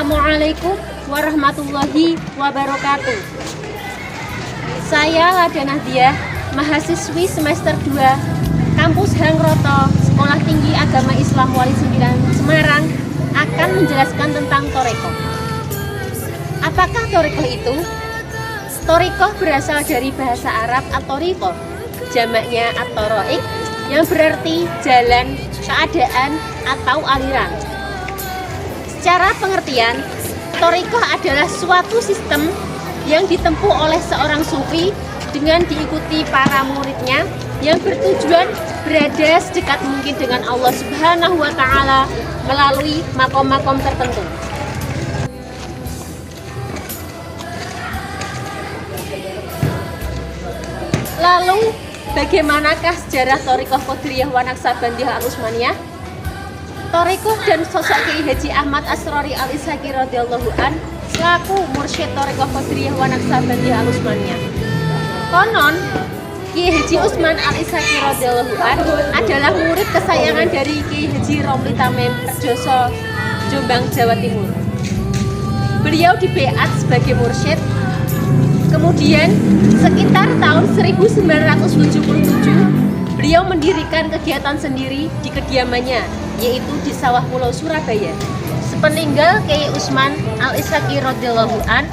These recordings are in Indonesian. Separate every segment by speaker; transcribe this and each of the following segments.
Speaker 1: Assalamualaikum warahmatullahi wabarakatuh. Saya Lada Nahdiah, mahasiswi semester 2 Kampus Hangroto, Sekolah Tinggi Agama Islam Wali 9 Semarang, akan menjelaskan tentang Thorikoh. Apakah Thorikoh itu? Thorikoh berasal dari bahasa Arab at-thariqah, jamaknya at-thara'iq, yang berarti jalan, keadaan, atau aliran. Secara pengertian, thorikoh adalah suatu sistem yang ditempuh oleh seorang sufi dengan diikuti para muridnya yang bertujuan berada sedekat mungkin dengan Allah Subhanahu wa Ta'ala melalui makom-makom tertentu. Lalu, bagaimanakah sejarah Thorikoh Qadiriyah wa Naqsabandiyah al-Utsmaniyah? Thorikoh dan sosok Kiai Haji Ahmad Asrori Al-Ishaqi radhiyallahu an selaku mursyid Thorikoh Qadiriyah wa Naqsabandiyah al-Utsmaniyah. Konon, Kiai Haji Utsman Al-Ishaqi radhiyallahu an adalah murid kesayangan dari Kiai Haji Romli Tamim Perjoso, Jombang, Jawa Timur. Beliau dibeat sebagai mursyid. Kemudian, sekitar tahun 1977, beliau mendirikan kegiatan sendiri di kediamannya, yaitu di Sawah Pulau Surabaya. Sepeninggal Kiai Utsman Al-Ishaqi radhiyallahu an,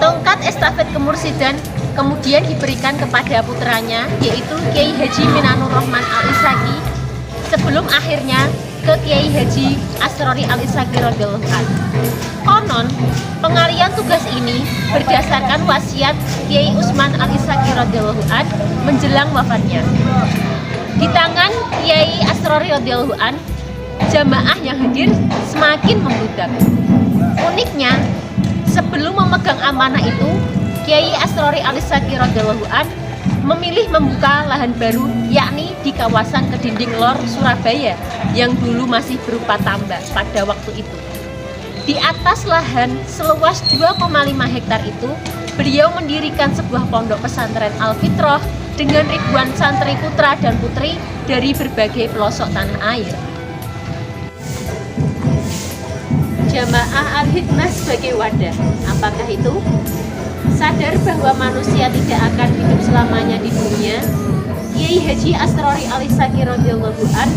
Speaker 1: tongkat estafet kemursidan kemudian diberikan kepada putranya, yaitu Kiai Haji Minanur Rahman Al-Ishaqi, sebelum akhirnya ke Kiai Haji Asrori Al-Ishaqi radhiyallahu an. Konon, pengalian tugas ini berdasarkan wasiat Kiai Utsman Al-Ishaqi radhiyallahu an menjelang wafatnya. Di tangan Kiai Asrori radhiyallahu an, jamaah yang hadir semakin membludak. Uniknya, sebelum memegang amanah itu, Kiai Asrori Al-Ishaqi radhiyallahu an memilih membuka lahan baru, yakni di kawasan Kedinding Lor, Surabaya, yang dulu masih berupa tambak pada waktu itu. Di atas lahan seluas 2,5 hektar itu, beliau mendirikan sebuah pondok pesantren Al-Fitrah dengan ribuan santri putra dan putri dari berbagai pelosok tanah air. Jamaah Al-Hikmah sebagai wadah, apakah itu? Sadar bahwa manusia tidak akan hidup selamanya di dunia, Kiai Haji Asrori Al-Ishaqi radhiyallahu an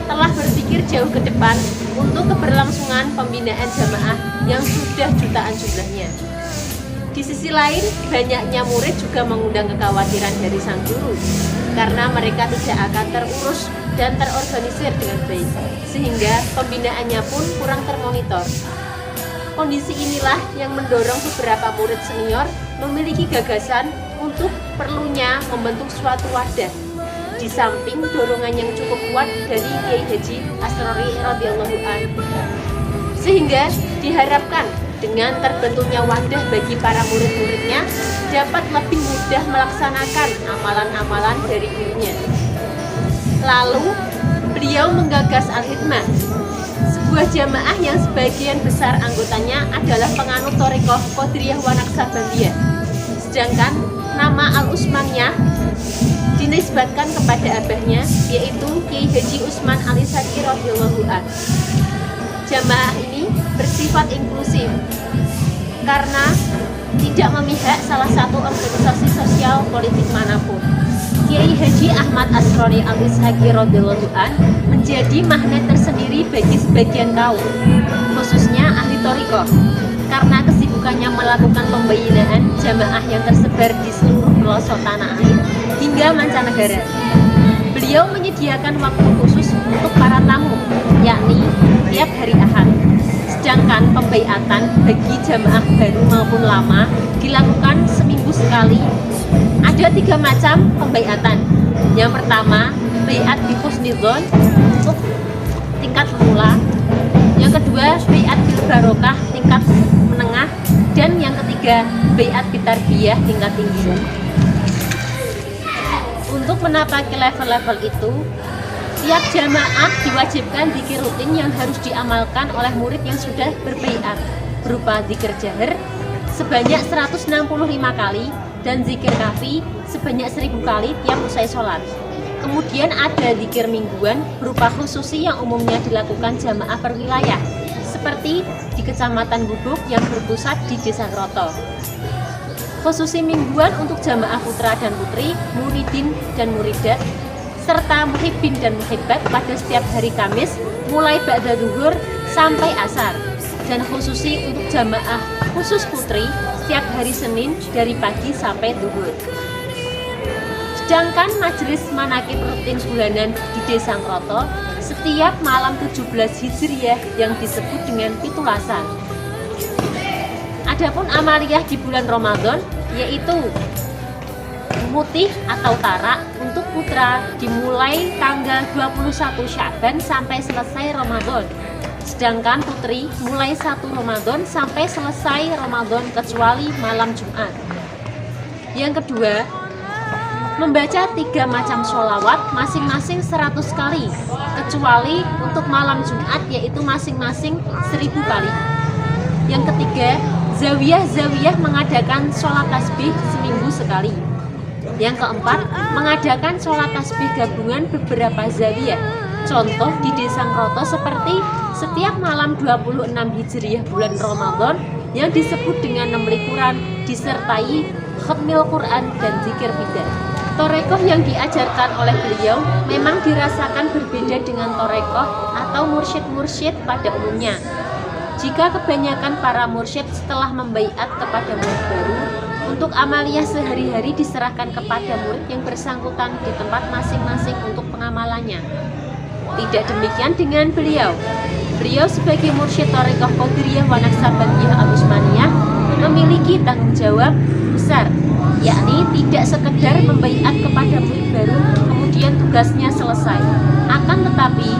Speaker 1: telah berpikir jauh ke depan untuk keberlangsungan pembinaan jamaah yang sudah jutaan jumlahnya. Di sisi lain, banyaknya murid juga mengundang kekhawatiran dari sang guru karena mereka tidak akan terurus dan terorganisir dengan baik, sehingga pembinaannya pun kurang termonitor. Kondisi inilah yang mendorong beberapa murid senior memiliki gagasan untuk perlunya membentuk suatu wadah, di samping dorongan yang cukup kuat dari Kiai Haji Asrori radhiyallahu an. Sehingga diharapkan dengan terbentuknya wadah bagi para murid-muridnya dapat lebih mudah melaksanakan amalan-amalan dari gurunya. Lalu, beliau menggagas Al-Hikmah, sebuah jamaah yang sebagian besar anggotanya adalah penganut Thorikoh Qadiriyah wa Naqsabandiyah. Sedangkan nama Al-Utsmaniyah dinisbatkan kepada abahnya, yaitu Kiai Haji Utsman Al-Ishaqi radhiyallahu an. Jamaah ini bersifat inklusif karena tidak memihak salah satu organisasi sosial politik manapun. Kiai Haji Ahmad Asrori Al-Ishaqi radhiyallahu an menjadi magnet tersendiri bagi sebagian kaum, khususnya ahli thorikoh, karena kesibukannya melakukan pembinaan jamaah yang tersebar di seluruh pelosok tanah air hingga mancanegara. Beliau menyediakan waktu khusus untuk para tamu, yakni tiap hari Ahad. Sedangkan pembaiatan bagi jamaah baru maupun lama dilakukan seminggu sekali. Ada 3 macam pembaiatan. Yang pertama, baiat bi husnidzon untuk tingkat pemula. Yang kedua, baiat bil barokah tingkat menengah. Dan yang ketiga, baiat bi tarbiyah tingkat tinggi. Untuk menapaki level-level itu, tiap jamaah diwajibkan zikir rutin yang harus diamalkan oleh murid yang sudah berbaiat, berupa zikir jahar sebanyak 165 kali dan zikir kafi sebanyak 1000 kali tiap usai sholat. Kemudian ada zikir mingguan berupa khususi yang umumnya dilakukan jamaah per wilayah, seperti di Kecamatan Gubuk yang berpusat di Desa Kroto. Khususi mingguan untuk jamaah putra dan putri, muridin dan muridat, serta muhibbin dan muhibbat pada setiap hari Kamis mulai ba'da zuhur sampai asar, dan khususi untuk jamaah khusus putri setiap hari Senin dari pagi sampai zuhur. Sedangkan majelis manakib rutin bulanan di Desa Kroto setiap malam 17 Hijriah yang disebut dengan Pitulasan. Adapun amaliyah di bulan Ramadan yaitu mutih atau tarak untuk putra dimulai tanggal 21 Sya'ban sampai selesai Ramadan. Sedangkan putri mulai 1 Ramadan sampai selesai Ramadan kecuali malam Jumat. Yang kedua, membaca 3 macam sholawat masing-masing 100 kali, kecuali untuk malam Jumat yaitu masing-masing 1000 kali. Yang ketiga, zawiyah mengadakan sholat tasbih seminggu sekali. Yang keempat, mengadakan sholat tasbih gabungan beberapa zawiyah. Contoh di Desa Kroto seperti setiap malam 26 Hijriah bulan Ramadan yang disebut dengan 6 likuran disertai khatmil Quran dan zikir bidah. Torekoh yang diajarkan oleh beliau memang dirasakan berbeda dengan torekoh atau mursyid-mursyid pada umumnya. Jika kebanyakan para mursyid setelah membaiat kepada murid baru, untuk amaliyah sehari-hari diserahkan kepada murid yang bersangkutan di tempat masing-masing untuk pengamalannya. Tidak demikian dengan beliau. Beliau sebagai mursyid torekoh Qadiriyah wa Naqsabandiyah Al-Utsmaniyah memiliki tanggung jawab besar, yakni tidak sekedar membaiat kepada murid baru kemudian tugasnya selesai. Akan tetapi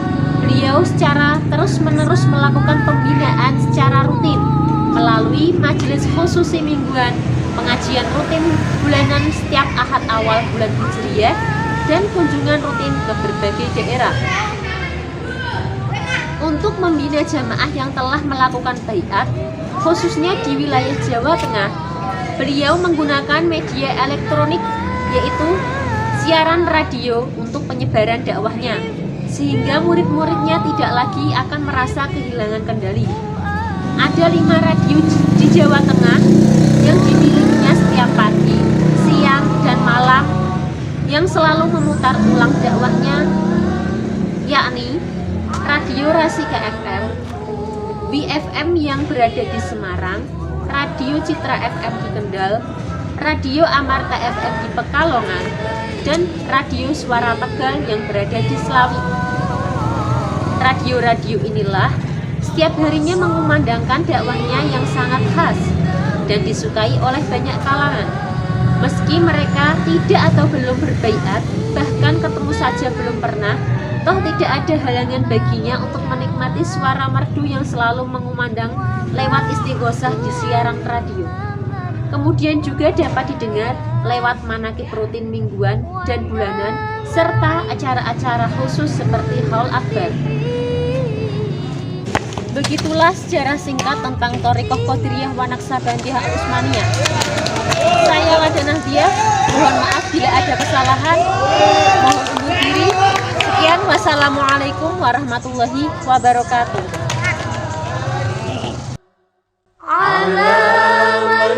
Speaker 1: beliau secara terus-menerus melakukan pembinaan secara rutin melalui majelis khususi mingguan, pengajian rutin bulanan setiap Ahad awal bulan Hijriah, dan kunjungan rutin ke berbagai daerah. Untuk membina jamaah yang telah melakukan baiat, khususnya di wilayah Jawa Tengah, beliau menggunakan media elektronik yaitu siaran radio untuk penyebaran dakwahnya, sehingga murid-muridnya tidak lagi akan merasa kehilangan kendali. Ada 5 radio di Jawa Tengah yang dimilikinya setiap pagi, siang, dan malam yang selalu memutar ulang dakwahnya, yakni Radio Rasika FM, WFM yang berada di Semarang, Radio Citra FM di Kendal, Radio Amarta FM di Pekalongan, dan Radio Suara Tegal yang berada di Slawi. Radio-radio inilah setiap harinya mengumandangkan dakwahnya yang sangat khas dan disukai oleh banyak kalangan. Meski mereka tidak atau belum berbaiat, bahkan ketemu saja belum pernah, toh tidak ada halangan baginya untuk menikmati suara merdu yang selalu mengumandang lewat istighosah di siaran radio. Kemudian juga dapat didengar lewat manakib rutin mingguan dan bulanan, serta acara-acara khusus seperti Haul Akbar. Begitulah sejarah singkat tentang Thariqah Qadiriyah wa Naqsabandiyah Al-Utsmaniyah. Saya Lada Nahdiah, mohon maaf bila ada kesalahan, mohon undur diri. Sekian, wassalamualaikum warahmatullahi wabarakatuh. Ala man